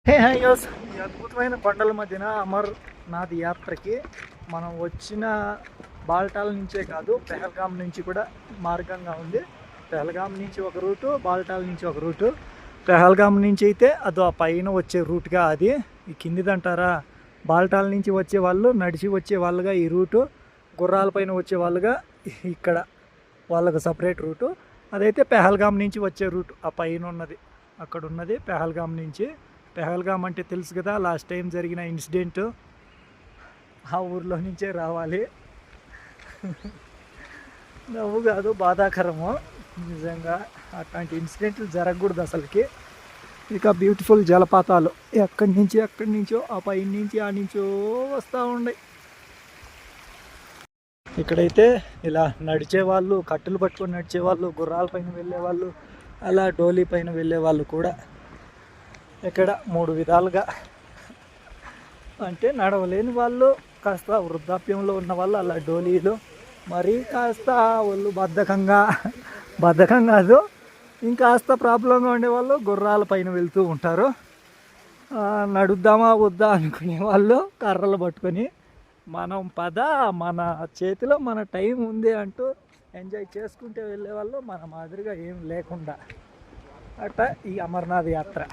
హే హైయోస్, ఈ అద్భుతమైన కొండల మధ్యన అమర్నాథ్ యాత్రకి మనం వచ్చిన బాల్టాల్ నుంచే కాదు, పెహల్గాం నుంచి కూడా మార్గంగా ఉంది. పెహల్గాం నుంచి ఒక రూటు, బాల్టాల్ నుంచి ఒక రూటు. పెహల్గాం నుంచి అయితే అది ఆ పైన వచ్చే రూట్గా, అది ఈ కిందిదంటారా. బాల్టాల్ నుంచి వచ్చే వాళ్ళు నడిచి వచ్చే వాళ్ళుగా ఈ రూటు, గుర్రాల పైన వచ్చే వాళ్ళుగా ఇక్కడ వాళ్ళకు సపరేట్ రూటు. అదైతే పెహల్గాం నుంచి వచ్చే రూట్, ఆ పైన ఉన్నది అక్కడ ఉన్నది పెహల్గాం నుంచి. పెహల్గాం అంటే తెలుసు కదా, లాస్ట్ టైం జరిగిన ఇన్సిడెంట్, ఆ ఊర్లో నుంచే రావాలి. నవ్వు కాదు, బాధాకరము నిజంగా. అట్లాంటి ఇన్సిడెంట్లు జరగకూడదు అసలుకి. ఇక బ్యూటిఫుల్ జలపాతాలు ఎక్కడి నుంచో ఆ పై నుంచి ఆ నుంచో వస్తూ ఉన్నాయి. ఇక్కడైతే ఇలా నడిచేవాళ్ళు, కట్టెలు పట్టుకొని నడిచేవాళ్ళు, గుర్రాల పైన వెళ్ళేవాళ్ళు, అలా డోలీ పైన వెళ్ళేవాళ్ళు కూడా ఇక్కడ 3 విధాలుగా. అంటే నడవలేని వాళ్ళు, కాస్త వృద్ధాప్యంలో ఉన్న వాళ్ళు అలా డోలీలు, మరీ కాస్త వాళ్ళు బద్ధకం కాదు, ఇంకాస్త ప్రాబ్లంగా ఉండేవాళ్ళు గుర్రాల పైన వెళ్తూ ఉంటారు. నడుద్దామా వద్దా అనుకునే వాళ్ళు కర్రలు పట్టుకొని, మనం మన చేతిలో మన టైం ఉంది అంటూ ఎంజాయ్ చేసుకుంటే వెళ్ళేవాళ్ళు, మన మాదిరిగా ఏం లేకుండా. అట్లా ఈ అమర్నాథ్ యాత్ర.